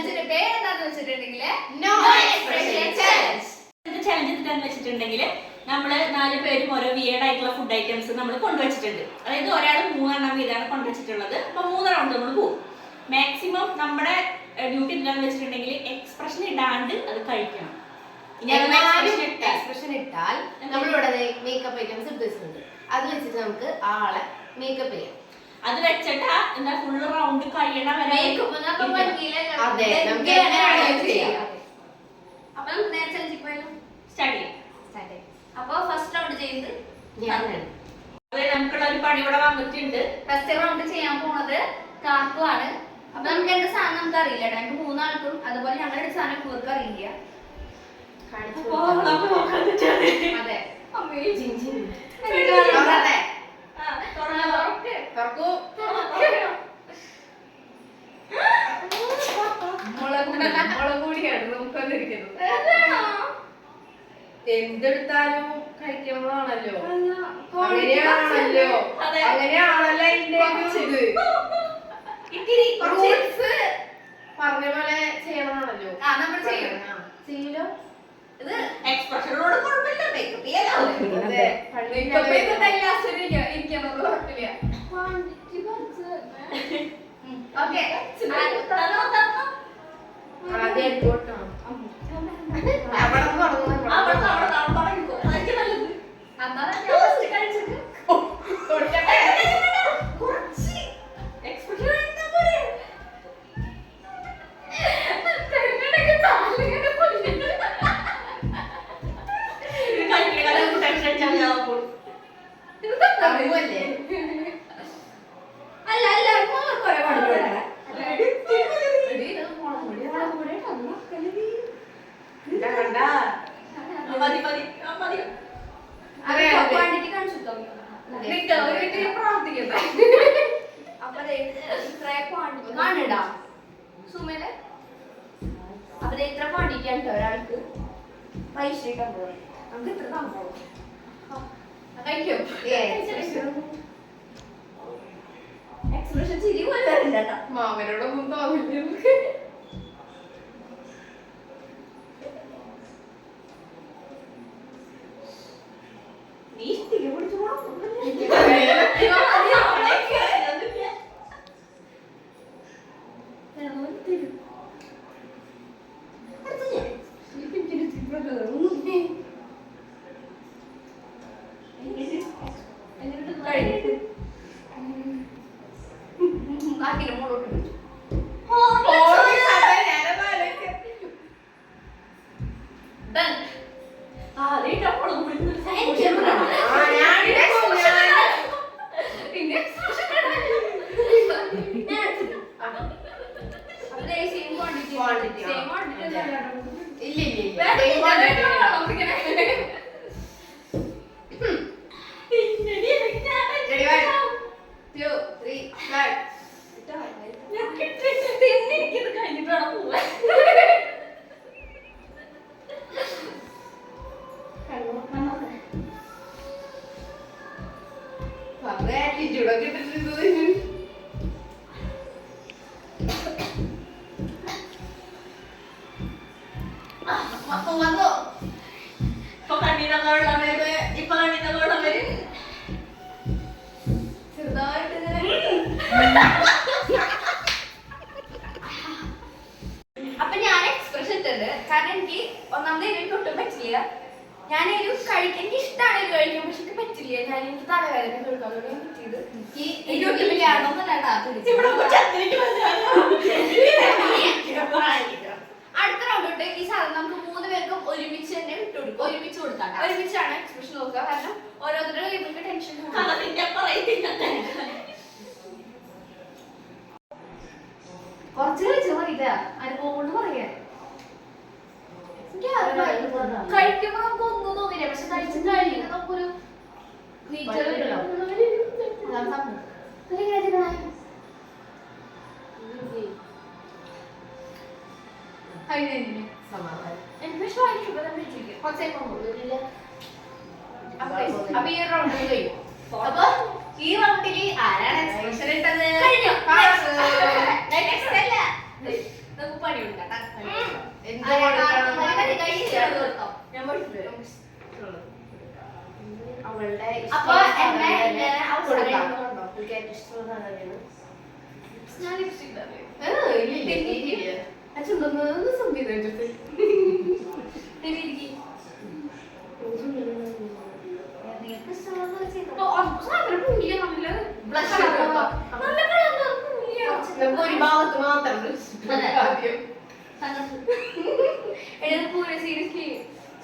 ചലഞ്ചിന്റെ പേര് എന്താണെന്ന് വെച്ചിട്ടുണ്ടെങ്കിൽ നോ എക്സ്പ്രഷൻ ചലഞ്ച്. ചലഞ്ച് എന്താണെന്ന് വെച്ചിട്ടുണ്ടെങ്കിൽ നമ്മള് 4 പേരും ഓരോ വിയേർഡ് ആയിട്ടുള്ള ഫുഡ് ഐറ്റംസ് നമ്മൾ കൊണ്ടുവച്ചിട്ടുണ്ട്. അതായത് ഒരാൾ 3 എണ്ണം വീതമാണ് കൊണ്ടുവച്ചിട്ടുള്ളത്. അപ്പൊ 3 റൗണ്ട് നമ്മൾ പോകും. മാക്സിമം നമ്മുടെ ഡ്യൂട്ടി എന്താണെന്ന് വെച്ചിട്ടുണ്ടെങ്കിൽ എക്സ്പ്രഷൻ ഇടാണ്ട് അത് കഴിക്കണം. എക്സ്പ്രഷൻ ഇട്ടാൽ നമ്മളിവിടെ മേക്കപ്പ് ഐറ്റംസ് എടുത്തിട്ടുണ്ട്. അത് വെച്ചിട്ട് നമുക്ക് ആളെ മേക്കപ്പ് ചെയ്യാം. അത് വെച്ചിട്ട് എന്താ ഫുൾ റൗണ്ട് കഴിയണ വരെ മേക്കപ്പ് അതെ നമുക്ക് ചെയ്യാം. അപ്പൊ നമുക്ക് നേരെ ചലഞ്ചിൽ പോയാലും സ്റ്റാർട്ട് ചെയ്യാം. അപ്പൊ ഫസ്റ്റ് റൗണ്ട് ചെയ്യുന്നത് ഞാനാണ്. അതെ, നമുക്കുള്ള ഒരു പണി ഇവിടെ വന്നിട്ടുണ്ട്. ഫസ്റ്റ് റൗണ്ട് ചെയ്യാൻ പോണത് കാക്കുവാണ്. അപ്പൊ നമുക്ക് എന്റെ സാധനം നമുക്ക് അറിയില്ല. ഞങ്ങൾക്ക് 3 ആൾക്കും അതുപോലെ ഞങ്ങളുടെ സാധനം കൂർക്ക് അറിയില്ല. അതെ എന്തെടുത്താലും കഴിക്കണതാണല്ലോ. അങ്ങനെയാണല്ലോ പറഞ്ഞ പോലെ ചെയ്യണമാണല്ലോ. നമ്മൾ ചെയ്യണം. ചെയ്യലോ ഇത് എക്സ്പ്രഷനോട് കുഴപ്പമില്ല, മേക്കപ്പ് ചെയ്യാലോ. അപ്പൊ ഇത്ര ക്വാണ്ടിറ്റി ആണ് ഒരാൾക്ക് പൈസ നമുക്ക് ഇത്ര സംഭവം എക്സ്പ്രഷൻ ചിരി പോലെ വരണ്ട കേട്ടോ. മാമനോടൊന്നും തോന്നില്ല. നീ തിരി പിടിച്ചു പോണം. അപ്പൊ ഞാൻ എക്സ്പ്രഷൻ ഇട്ടുണ്ട്. കാരണം എനിക്ക് ഒന്നാമത് എനിക്ക് ഒട്ടും പറ്റില്ല. ഞാൻ എനിക്ക് ഇഷ്ടമാണ് കഴിക്കാൻ, പക്ഷെ എനിക്ക് പറ്റില്ല. ഞാൻ എനിക്ക് തലവേദന കേൾക്കാതെ പറ്റിയത് എനിക്ക് ഒട്ടും അടുത്ത റൗണ്ട് തൊട്ട് ഈ സാധനം നമുക്ക് 3 പേർക്കും ഒരുമിച്ച് തന്നെ വിട്ടുകൊടുക്കും. ഒരുമിച്ച് കൊടുക്കാം. ഒരുമിച്ചാണ് എക്സ്പ്രഷൻ നോക്കുക. കാരണം ഓരോരുത്തരുടെ കഴിയുമ്പോൾ ടെൻഷൻ കൂടും. കുറച്ച് കഴിച്ചാൽ മതി. അനുഭവം കൊണ്ട് പറയാൻ കഴിക്കുമ്പോ നമുക്ക് ഒന്നും തോന്നില്ല, പക്ഷെ കഴിച്ച് കഴിയുമ്പോൾ നമുക്കൊരു അപ്പൊ ഈ റൗണ്ട് കഴിയും. അപ്പൊ ഈ റൗണ്ടിൽ ആരാണ് എക്സ്പ്രഷൻ ഇട്ടത്? നമുക്ക് പണിയുണ്ട്. അപ്പൊ എന്നെ ഇങ്ങനെ അവസരം ഞാൻ ലിപ്സ്റ്റിക് ഒരു ഭാഗത്ത് മാത്രം സീരിയസ്ലി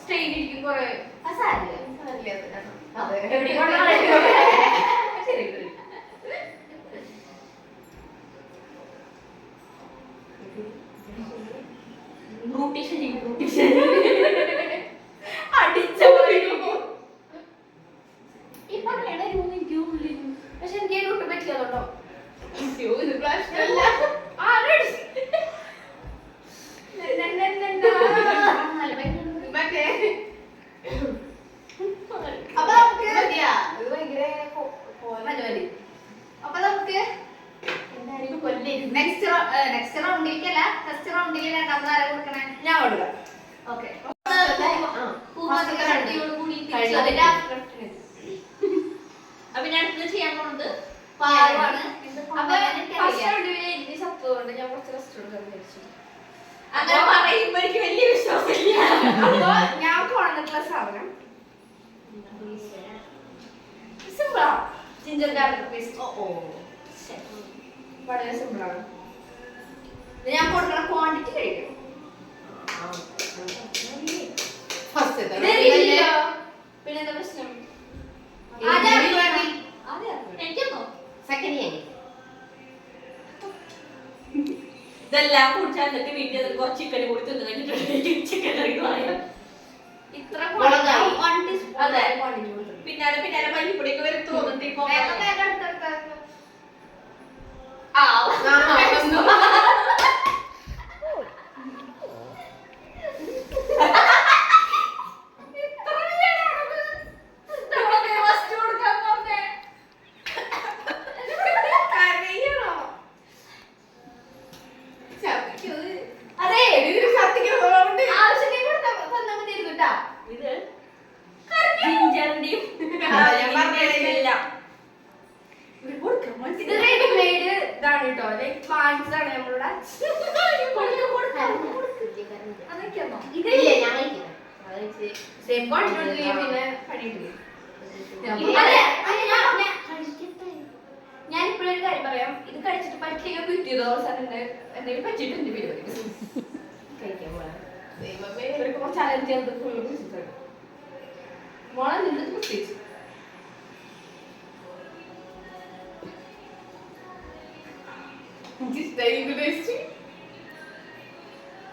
സ്റ്റൈൽ ഇരിക്കും കുറെ പക്ഷെ എനിക്ക് ഒട്ടും പറ്റില്ല കേട്ടോ. ഇത് പ്രശ്നമല്ല. മറ്റേ അപ്പൊ നമുക്ക് മതിയാ? ഇത് ഭയങ്കര മതി. അപ്പൊ നമുക്ക് നെക്സ്റ്റ് റൗണ്ടിലേക്കല്ല, ഫസ്റ്റ് റൗണ്ടിൽ രണ്ടാമത് ആരെ കൊടുക്കണേ? ഞാൻ കൊടുക്കാം. ഓക്കെ. അപ്പൊ ഞാൻ അടുത്തത് ചെയ്യാൻ പോണത് പായമാണ്. അപ്പൊ ഫസ്റ്റ് റൗണ്ടിൽ എനിക്ക് സത്തുകൊണ്ട് ഞാൻ കുറച്ച് റെസ്റ്റ് കൊടുക്കാൻ വിചാരിച്ചു. അങ്ങനെ പറയുമ്പോ എനിക്ക് വലിയ വിശ്വാസമില്ല. അപ്പൊ ഞാൻ കൊണ്ടുവന്നിട്ടുള്ള സാധനം സിമ്പിളാ. Ginger garlic paste. വളരെ സിമ്പിളാണ്. ഞാൻ കൊടുക്കണ ക്വാണ്ടിറ്റി കഴിക്കണം. പിന്നെന്താ പ്രശ്നം? എനിക്കൊന്നോ സെക്കൻഡ് ഇതെല്ലാം കുടിച്ചാൽ എന്നിട്ട് വീട്ടിൽ കുറച്ച് ചിക്കൻ കൂടി തിന്നു കഴിഞ്ഞിട്ടുണ്ട്. ചിക്കൻ കറി കളയാം. ഇത്ര മുളകായി. അതെ. ക്വാണ്ടിറ്റി കൊടുക്കണം. പിന്നാലെ മല്ലിപ്പൊടിയൊക്കെ വരും തോന്നിട്ട് ഇപ്പൊ ജിഞ്ചറിന്റെയും ഇത് റെഡിമെയ്ഡ് ഇതാണ് കേട്ടോ. ലൈക് പാൻസ് ആണ് നമ്മളുടെ. അതൊക്കെയാണോ? സെയിം ക്വാണ്ടിറ്റി പിന്നെ പണിയിട്ടില്ല. ഞാൻ ഇപ്പോഴൊരു കാര്യം പറയാം. ഇത് കഴിച്ചിട്ട് പറ്റിയ കിട്ടിയതോ എന്തെങ്കിലും പറ്റിയിട്ടുണ്ട് പരിപാടി കഴിക്കാൻ പോലെ ചലഞ്ച് ചെയ്ത് ഫുള്ള് കുറിച്ചിട്ടുണ്ട്. മോളെ നിന്നത് പ്രത്യേകിച്ച്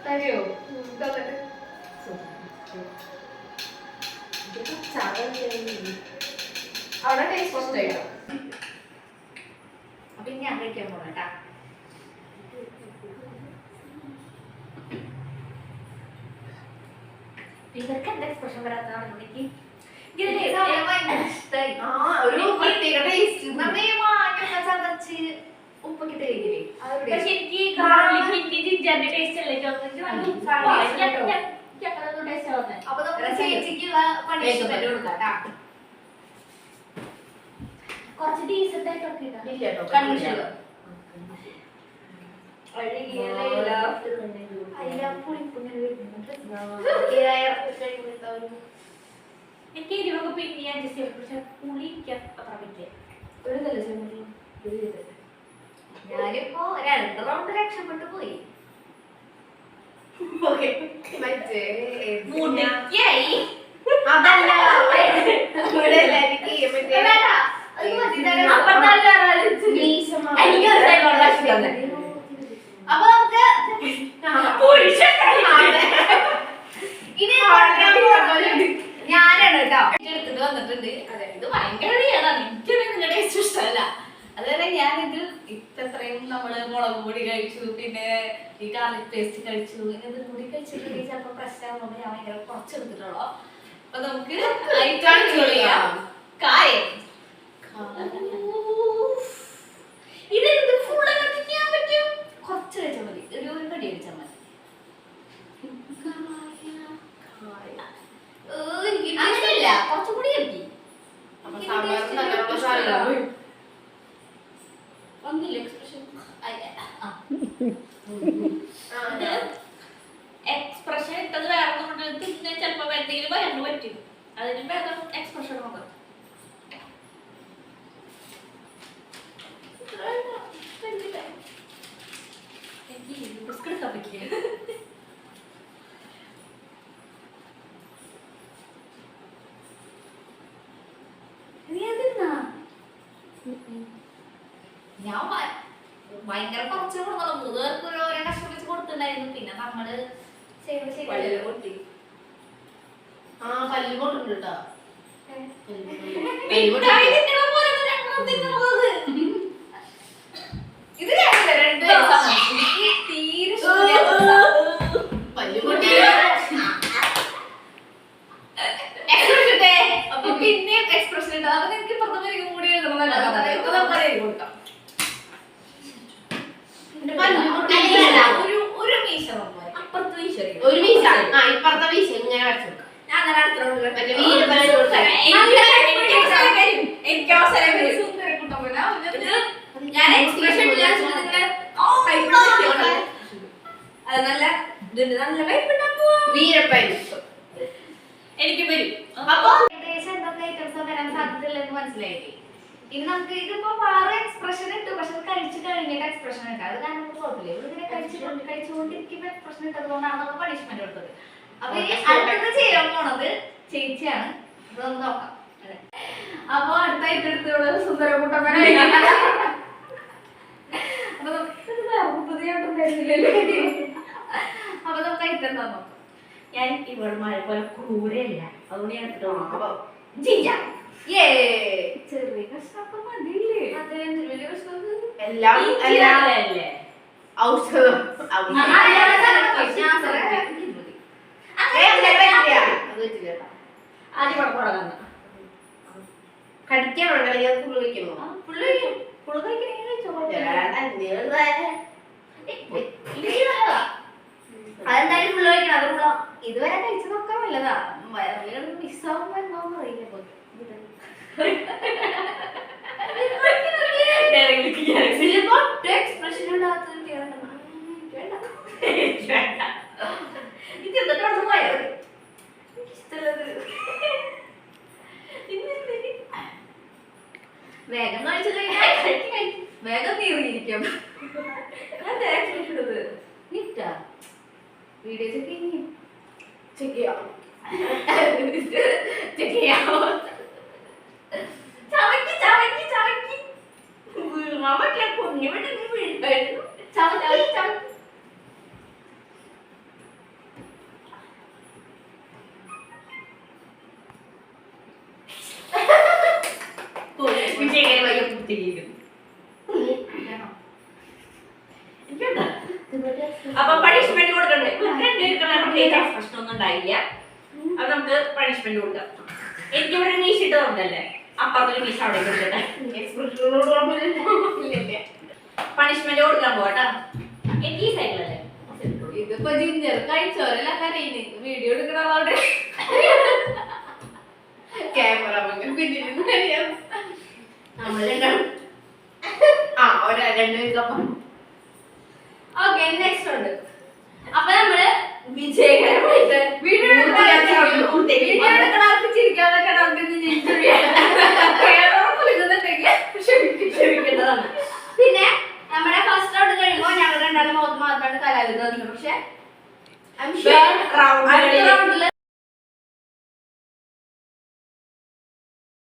തരുമോ? അവിടെ ടേസ്റ്റ് ഇഷ്ടമായിട്ടോ. അപ്പൊ ഞാൻ കഴിക്കാൻ പോണേട്ടാ. ഇവർക്ക് എന്താ എക്സ്പ്രഷൻ വരാത്തതാണ് എനിക്ക് ഉപ്പൊക്കെ തേക്കില്ലേ. പക്ഷെ എനിക്ക് ഗാർലിക്കിന്റെ ജിഞ്ചറിന്റെ ടേസ്റ്റ് അല്ലേ ടേസ്റ്റ് ആവുന്നത്. അപ്പൊ നമുക്ക് ചേച്ചിക്കുള്ള പണിഷ്മെന്റ് കൊടുക്കാം. കുറച്ച് ഡീസന്റ് ആയിട്ടൊക്കെ ഇടാം. കൺവിൻസ് എനിക്ക് എരിവൊക്കെ പിന്നെ അഡ്ജസ്റ്റ് ചെയ്യും. പക്ഷെ പുളി എനിക്ക് അത്ര പറ്റില്ല. ഞാനിപ്പോ 2 റൗണ്ട് രക്ഷപ്പെട്ടു പോയി. മുടിക്കായി അതല്ല അപ്പൊ നമുക്ക് ഞാനാണ് കേട്ടോ എടുത്തിട്ട് വന്നിട്ടുണ്ട്. അതെ, ഇത് ഭയങ്കര വീടാണ്. എനിക്കൊന്നും നിങ്ങളുടെ ടേസ്റ്റ് ഇഷ്ടമല്ല. അതുപോലെ ഞാനിത് ഇത്രയും നമ്മള് മുളക് പൊടി കഴിച്ചു, പിന്നെ ഈ ഗാർലിക് പേസ്റ്റ് കഴിച്ചു, ഇത് കൂടി കഴിച്ചിട്ടുണ്ടെങ്കിൽ ചിലപ്പോ പ്രശ്നമാകുമ്പോൾ ഞാൻ ഭയങ്കര കുറച്ചെടുത്തിട്ടുള്ളൂ. അപ്പൊ നമുക്ക് കായം ഇത് ഫുള്ള് കത്തിക്കാൻ പറ്റും. കുറച്ച് കഴിച്ചാൽ മതി, ഒരു കടി കഴിച്ചാൽ മതി. അങ്ങനെയല്ല, കുറച്ചും കൂടി കഴിക്കും. ഒന്നില്ല എക്സ്പ്രഷൻ എക്സ്പ്രഷൻ ഇട്ടത് വേറെ കൊണ്ട് തിന്നെ ചിലപ്പോ എന്തെങ്കിലും വയറിന് പറ്റും. അതിന് വേറെ എക്സ്പ്രഷൻ നോക്കാം. ഞാൻ ഭയങ്കര കുറച്ച് കൊടുക്കണം. 3 പേർക്ക് ഓരോ കഷ്ണം വെച്ച് കൊടുത്തിട്ടുണ്ടായിരുന്നു. പിന്നെ നമ്മള് പല്ലില് പൊട്ടി. പല്ല് പൊട്ടുണ്ട് കേട്ടോ. ഇത് രണ്ടുപേരും തീരെ പല്ല് പൊട്ടി. അപ്പൊ പിന്നെയും എക്സ്പ്രഷൻ ഇട്ടത്. അപ്പൊ എനിക്ക് 10 പേരും കൂടി എഴുതണം. ഒരു മീശ അപ്പുറത്ത് മീശ ഒരു വീശ ഇപ്പുറത്തെ വീശ ഇങ്ങനെ വരച്ചു ഞാൻ അങ്ങനെ അടുത്തുള്ള മറ്റേ വീരപ്പനെ കൊടുത്തേ. എനിക്ക് അവസരം വരും. ഞാൻ എക്സ്പ്രഷൻ അത് നല്ല നല്ല വീരപ്പൻ എനിക്ക് വരും. അപ്പൊ ഏകദേശം എന്തൊക്കെ ഐറ്റംസ് വരാൻ സാധ്യതയില്ലെന്ന് മനസ്സിലായില്ലേ. ഇനി നമുക്ക് ഇതിപ്പോ വേറെ എക്സ്പ്രഷൻ ഇട്ടു. പക്ഷെ കഴിച്ചു കഴിഞ്ഞിട്ട് എക്സ്പ്രഷൻ ഇട്ടു. അത് കാരണം കുഴപ്പമില്ല. ഇങ്ങനെ കഴിച്ചുകൊണ്ടിരിക്കുമ്പോ എക്സ്പ്രഷൻ ഇട്ടത് കൊണ്ടാണ് നമ്മൾ പണിഷ്മെന്റ് കൊടുത്തത്. അപ്പൊ ഇനി അടുത്തത് ചെയ്യാൻ പോണത് ചേച്ചിയാണ്. അതൊന്ന് നോക്കാം. അപ്പൊ അടുത്തായിട്ട് എടുത്തോളൂ സുന്ദരകുട്ടപ്പനെ. അപ്പൊ അപ്പൊ നമുക്ക് ഐറ്റം നോക്കാം. ഞാൻ ഇവളുമാരെ പോലെ ക്രൂരല്ല. അതുകൊണ്ട് ഞാൻ ചെറിയ കഷ്ണമൊക്കെ മതിയില്ലേ? അതെ, വലിയ കഷ്ണം എല്ലാം എല്ലാം ഔഷധം കടിക്കാൻ വേണ്ട പുള്ളി വയ്ക്കുന്നു. അതെന്തായാലും ഫുള്ള് കഴിക്കണം. അത് ഇതുവരെ കഴിച്ചു നോക്കാൻ നല്ലതാ. മിസ്സാവുമ്പോ എന്താന്ന് അറിയില്ല. എക്സ്പ്രഷൻ വേഗം കഴിച്ചു കഴിഞ്ഞാൽ വേഗം നീറിയിരിക്കും. വീഡിയോ ചെക്ക് ചെയ്യാം. അപ്പൊ പണിഷ്മെന്റ് കൊടുക്കണ്ടേ? പ്രശ്നമൊന്നും ഉണ്ടായില്ല. അത് നമുക്ക് പണിഷ്മെന്റ് കൊടുക്കാം. എനിക്കിവിടെ മീശ ഇട്ട് തന്നല്ലേ, അപ്പുറത്തൊരു മീശ അവിടെ കൊടുക്കട്ടെ. പണിഷ്മെന്റ് കൊടുക്കാൻ പോകട്ടാ. എനിക്ക് ഈ സൈഡിലല്ലേ ഇതിപ്പോ ജിഞ്ചർ കഴിച്ചോരല്ല കരയിന് വീഡിയോ എടുക്കണോടെ ക്യാമറ നമ്മൾ രണ്ടാളും രണ്ടുപേർക്കപ്പം. ഓക്കെ, നെക്സ്റ്റ് ഉണ്ട്. അപ്പൊ നമ്മള് വിജയകരമായിട്ട് വീഡിയോ എടുക്കണവർക്ക് ചിരിക്കാനൊക്കെ ക്ഷമിക്കേണ്ടതാണ്. പിന്നെ നമ്മുടെ ഫസ്റ്റ് റൗണ്ട് കഴിയുമ്പോൾ ഞങ്ങൾ രണ്ടാളും മാത്രമാണ് കലാലയം. പക്ഷെ റൗണ്ടില്